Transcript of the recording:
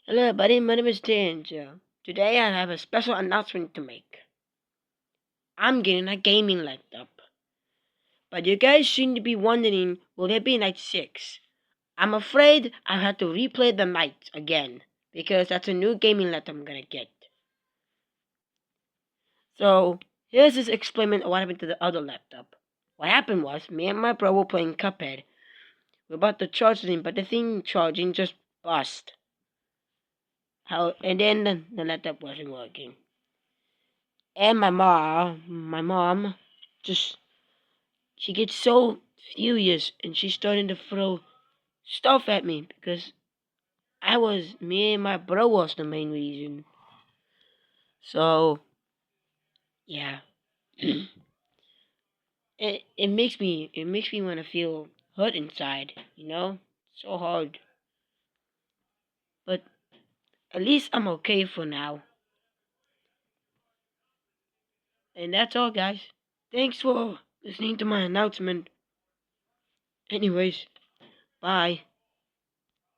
Hello everybody, my name is Danger. Today I have a special announcement to make. I'm getting a gaming laptop. But you guys seem to be wondering, will there be Night 6? I'm afraid I'll have to replay the night again, because that's a new gaming laptop I'm gonna get. So, here's this experiment of what happened to the other laptop. What happened was, me and my bro were playing Cuphead. We're about to charge the thing, but the thing charging just bust. And then the laptop wasn't working. And my mom, just she gets so furious and she's starting to throw stuff at me because me and my bro was the main reason. So yeah, it makes me want to feel hurt inside. So hard. But at least I'm okay for now. And that's all, guys. Thanks for listening to my announcement. Anyways, bye.